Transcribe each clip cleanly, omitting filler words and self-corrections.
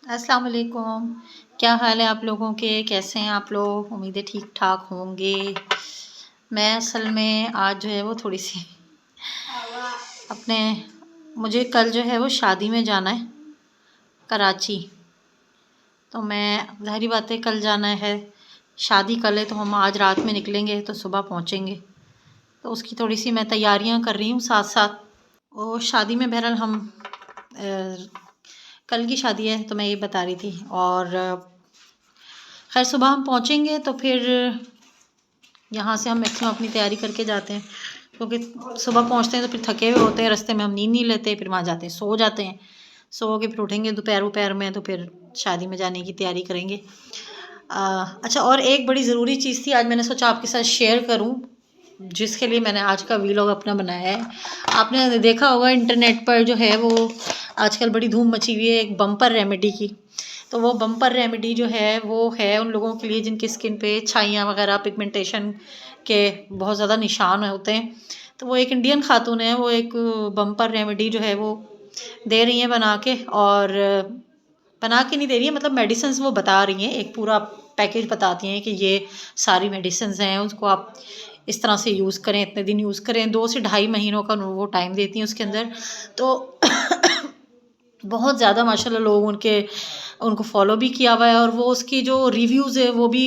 अस्सलाम वालेकुम। क्या हाल है आप लोगों के? कैसे हैं आप लोग? उम्मीद है ठीक ठाक होंगे। मैं असल में आज जो है वो थोड़ी सी अपने मुझे कल जो है वो शादी में जाना है कराची। तो मैं ज़ाहिर बात है कल जाना है, शादी कल है तो हम आज रात में निकलेंगे तो सुबह पहुंचेंगे। तो उसकी थोड़ी सी मैं तैयारियां कर रही हूँ साथ साथ। और शादी में बहरहाल हम कल की शादी है तो मैं ये बता रही थी। और खैर सुबह हम पहुंचेंगे तो फिर यहाँ से हम मैक्सिमम अपनी तैयारी करके जाते हैं, क्योंकि सुबह पहुँचते हैं तो फिर थके हुए होते हैं, रास्ते में हम नींद नहीं लेते, फिर वहाँ जाते हैं सो जाते हैं। सो के फिर उठेंगे दोपहर में तो फिर शादी में जाने की तैयारी करेंगे। अच्छा, और एक बड़ी ज़रूरी चीज़ थी आज मैंने सोचा आपके साथ शेयर करूं, जिसके लिए मैंने आज का वीलॉग अपना बनाया है। आपने देखा होगा इंटरनेट पर जो है वो आजकल बड़ी धूम मची हुई है एक बम्पर रेमेडी की। तो वो बम्पर रेमेडी जो है वो है उन लोगों के लिए जिनकी स्किन पे छाइयाँ वगैरह पिगमेंटेशन के बहुत ज़्यादा निशान होते हैं। तो वो एक इंडियन खातून है, वो एक बम्पर रेमेडी जो है वो दे रही हैं बना के। और बना के नहीं दे रही है, मतलब मेडिसिन वो बता रही हैं, एक पूरा पैकेज बताती हैं कि ये सारी मेडिसिन हैं, उसको आप इस तरह से यूज़ करें, इतने दिन यूज़ करें, 2 से ढाई महीनों का वो टाइम देती हैं उसके अंदर। तो बहुत ज़्यादा माशाल्लाह लोग उनको फॉलो भी किया हुआ है, और वो उसकी जो रिव्यूज़ है वो भी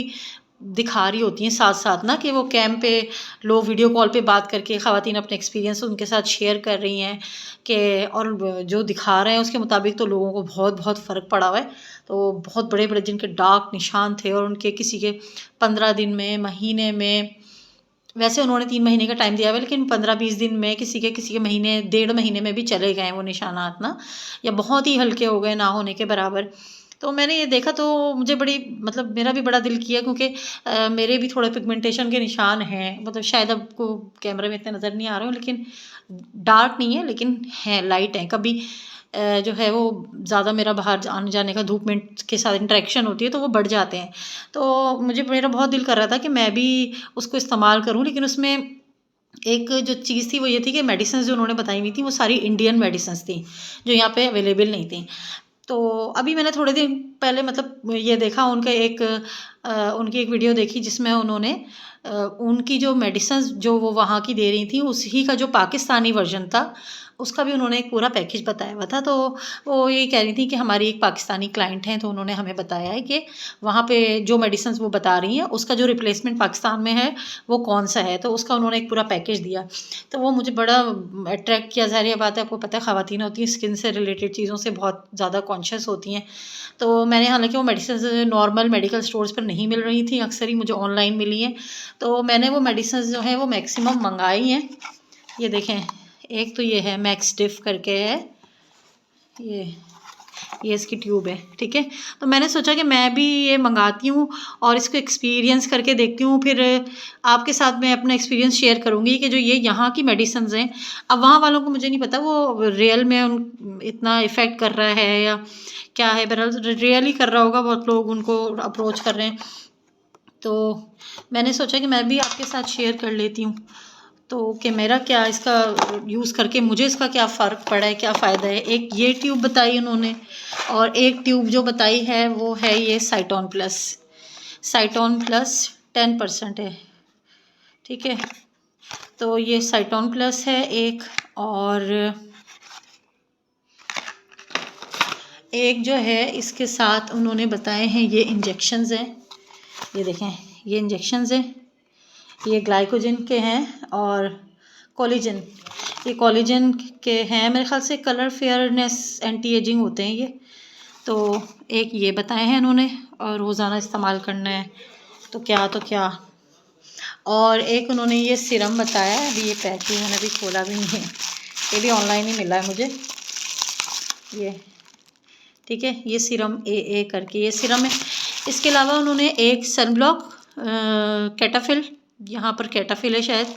दिखा रही होती हैं साथ साथ ना, कि वो कैंप पे लोग वीडियो कॉल पे बात करके ख़वातीन अपने एक्सपीरियंस उनके साथ शेयर कर रही हैं कि, और जो दिखा रहे हैं उसके मुताबिक तो लोगों को बहुत बहुत फ़र्क पड़ा हुआ है। तो बहुत बड़े बड़े जिनके डार्क निशान थे और उनके किसी के 15 दिन में, महीने में, वैसे उन्होंने 3 महीने का टाइम दिया हुआ है, लेकिन 15-20 दिन में, किसी के महीने, 1.5 महीने में भी चले गए वो निशानात ना, या बहुत ही हल्के हो गए ना होने के बराबर। तो मैंने ये देखा तो मुझे बड़ी, मतलब मेरा भी बड़ा दिल किया, क्योंकि मेरे भी थोड़े पिगमेंटेशन के निशान हैं, मतलब शायद आपको कैमरे में इतने नज़र नहीं आ रहे हो, लेकिन डार्क नहीं है लेकिन हैं, लाइट हैं। कभी जो है वो ज़्यादा मेरा बाहर आने जाने का, धूप में के साथ इंटरेक्शन होती है तो वो बढ़ जाते हैं। तो मेरा बहुत दिल कर रहा था कि मैं भी उसको इस्तेमाल करूं, लेकिन उसमें एक जो चीज़ थी वो ये थी कि मेडिसिन जो उन्होंने बताई हुई थी वो सारी इंडियन मेडिसिन थी, जो यहाँ पे अवेलेबल नहीं थी। तो अभी मैंने थोड़े दिन पहले, मतलब ये देखा उनका उनकी एक वीडियो देखी जिसमें उन्होंने उनकी जो मेडिसिन जो वो वहाँ की दे रही थी, उसी का जो पाकिस्तानी वर्जन था उसका भी उन्होंने एक पूरा पैकेज बताया हुआ था। तो वो ये कह रही थी कि हमारी एक पाकिस्तानी क्लाइंट हैं, तो उन्होंने हमें बताया है कि वहाँ पे जो मेडिसिन वो बता रही हैं उसका जो रिप्लेसमेंट पाकिस्तान में है वो कौन सा है, तो उसका उन्होंने एक पूरा पैकेज दिया। तो वो मुझे बड़ा अट्रैक्ट किया। ज़ाहिर बात है, आपको पता है ख़वातीन होती हैं स्किन से रिलेटेड चीज़ों से बहुत ज़्यादा कॉन्शियस होती हैं। तो मैंने, हालांकि वो मेडिसिन नॉर्मल मेडिकल स्टोर्स पर नहीं मिल रही थी, अक्सर ही मुझे ऑनलाइन मिली हैं। तो मैंने वो मेडिसिन जो है वो मैक्सिमम मंगाई हैं। ये देखें, एक तो ये है मैक्स डिफ करके है, ये इसकी ट्यूब है, ठीक है। तो मैंने सोचा कि मैं भी ये मंगाती हूँ और इसको एक्सपीरियंस करके देखती हूँ, फिर आपके साथ मैं अपना एक्सपीरियंस शेयर करूँगी कि जो ये यहाँ की मेडिसिन हैं, अब वहाँ वालों को मुझे नहीं पता वो रियल में इतना इफ़ेक्ट कर रहा है या क्या है। बहरहाल रियल ही कर रहा होगा, बहुत लोग उनको अप्रोच कर रहे हैं। तो मैंने सोचा कि मैं भी आपके साथ शेयर कर लेती हूँ, तो कि मेरा क्या इसका यूज़ करके मुझे इसका क्या फ़र्क पड़ा है, क्या फ़ायदा है। एक ये ट्यूब बताई उन्होंने, और एक ट्यूब जो बताई है वो है ये साइटोन प्लस। साइटोन प्लस 10% है, ठीक है। तो ये साइटोन प्लस है एक, और एक जो है इसके साथ उन्होंने बताए हैं ये इंजेक्शंस हैं। ये देखें, ये इंजेक्शंस हैं, ये ग्लाइकोजन के हैं और कोलेजन, ये कोलेजन के हैं मेरे ख्याल से। कलर फेयरनेस एंटी एजिंग होते हैं ये। तो एक ये बताए हैं इन्होंने, और रोज़ाना इस्तेमाल करना है तो क्या। और एक उन्होंने ये सीरम बताया है, अभी ये पैकेज मैंने अभी खोला भी नहीं है, ये भी ऑनलाइन ही मिला है मुझे ये, ठीक है। ये सीरम ए करके ये सीरम है। इसके अलावा उन्होंने एक सनब्लॉक कैटाफिल, यहाँ पर कैटाफिल है शायद,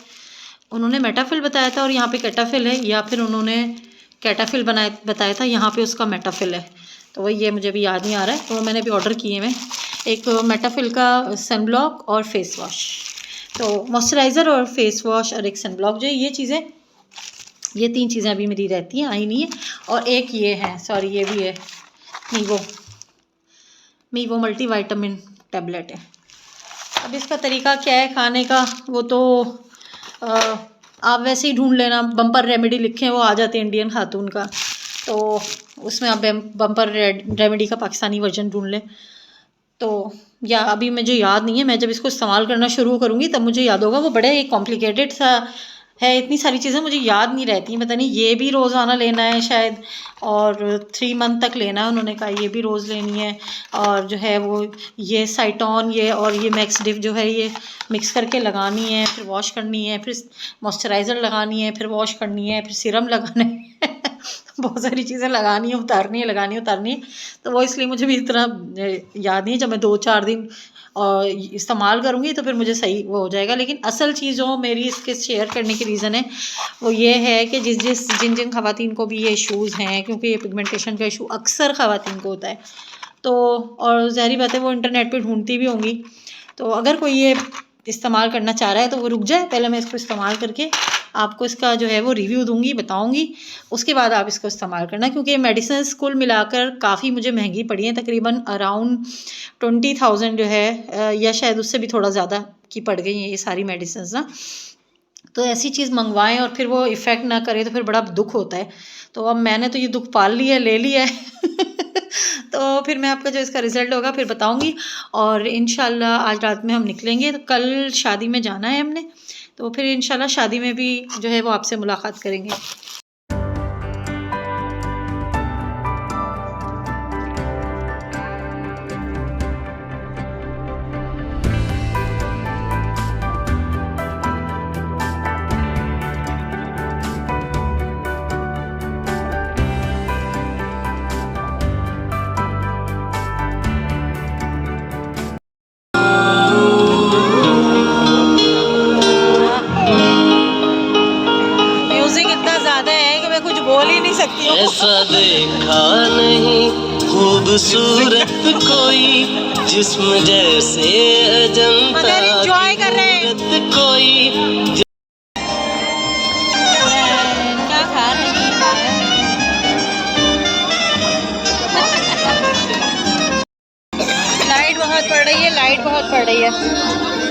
उन्होंने मेटाफिल बताया था और यहाँ पे कैटाफिल है, या फिर उन्होंने कैटाफिल बताया था, यहाँ पे उसका मेटाफिल है। तो वही ये मुझे भी याद नहीं आ रहा है, तो मैंने भी ऑर्डर किए हैं एक मेटाफिल का सनब्लॉक और फेस वॉश। तो मॉइस्चराइज़र और फेस वॉश और एक सनब्लॉक, जो ये चीज़ें, ये 3 चीज़ें अभी मेरी रहती हैं, आई नहीं है। और एक ये है, सॉरी ये भी है, नहीं वो मीवो मल्टीविटामिन टैबलेट है। अब इसका तरीका क्या है खाने का, वो तो आप वैसे ही ढूंढ लेना, बम्पर रेमेडी लिखे वो आ जाते हैं इंडियन खातून का, तो उसमें आप बम्पर रेमेडी का पाकिस्तानी वर्जन ढूंढ लें। तो या अभी मुझे याद नहीं है, मैं जब इसको इस्तेमाल करना शुरू करूँगी तब मुझे याद होगा। वो बड़े कॉम्प्लिकेटेड सा है, इतनी सारी चीज़ें मुझे याद नहीं रहती, पता नहीं ये भी रोज़ाना लेना है शायद, और 3 मंथ तक लेना है उन्होंने कहा, ये भी रोज़ लेनी है। और जो है वो ये साइटोन ये और ये मैक्स डिफ जो है ये मिक्स करके लगानी है, फिर वॉश करनी है, फिर मॉइस्चराइज़र लगानी है, फिर वॉश करनी है, फिर सीरम लगाना है बहुत सारी चीज़ें लगानी है, उतारनी है, लगानी है, उतारनी है। तो वो इसलिए मुझे भी इतना याद नहीं है। जब मैं 2-4 दिन इस्तेमाल करूँगी तो फिर मुझे सही वो हो जाएगा। लेकिन असल चीज़ जो मेरी इसके शेयर करने की रीज़न है वो ये है कि जिन जिन ख़वातीन को भी ये इशूज़ हैं, क्योंकि ये पिगमेंटेशन का इशू अक्सर ख़वातीन को होता है, तो और ज़ाहिर बात है वो इंटरनेट पे ढूंढती भी होंगी। तो अगर कोई ये इस्तेमाल करना चाह रहा है तो वो रुक जाए, पहले मैं इसको इस्तेमाल करके आपको इसका जो है वो रिव्यू दूंगी, बताऊंगी, उसके बाद आप इसको इस्तेमाल करना। क्योंकि ये मेडिसिन कुल मिलाकर काफ़ी मुझे महंगी पड़ी हैं, तकरीबन अराउंड 20,000 जो है, या शायद उससे भी थोड़ा ज़्यादा की पड़ गई हैं ये सारी मेडिसिन ना। तो ऐसी चीज़ मंगवाएं और फिर वो इफ़ेक्ट ना करे तो फिर बड़ा दुख होता है। तो अब मैंने तो ये दुख पाल लिया, ले लिया है तो फिर मैं आपका जो इसका रिज़ल्ट होगा फिर बताऊंगी। और इंशाल्लाह आज रात में हम निकलेंगे, तो कल शादी में जाना है हमने, तो फिर इंशाल्लाह शादी में भी जो है वो आपसे मुलाकात करेंगे। बोल ही नहीं सकती हूँ। ऐसा देखा नहीं खूबसूरत कोई, जिस्म जैसे अजंता एंजॉय कर रहे हैं कोई। क्या खा रही है? लाइट बहुत पड़ रही है, लाइट बहुत पड़ रही है।